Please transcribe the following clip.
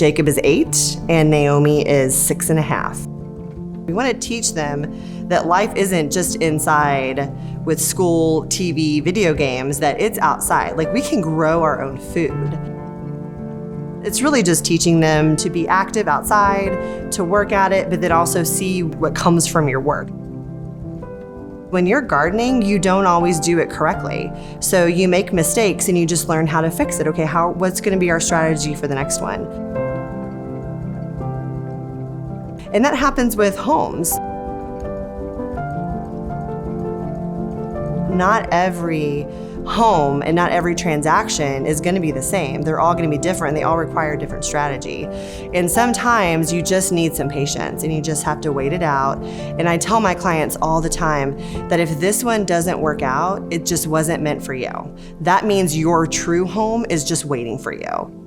Jacob is 8 and Naomi is 6.5. We want to teach them that life isn't just inside with school, TV, video games, that it's outside. Like, we can grow our own food. It's really just teaching them to be active outside, to work at it, but then also see what comes from your work. When you're gardening, you don't always do it correctly. So you make mistakes and you just learn how to fix it. Okay, what's gonna be our strategy for the next one? And that happens with homes. Not every home and not every transaction is going to be the same. They're all going to be different. They all require a different strategy. And sometimes you just need some patience and you just have to wait it out. And I tell my clients all the time that if this one doesn't work out, it just wasn't meant for you. That means your true home is just waiting for you.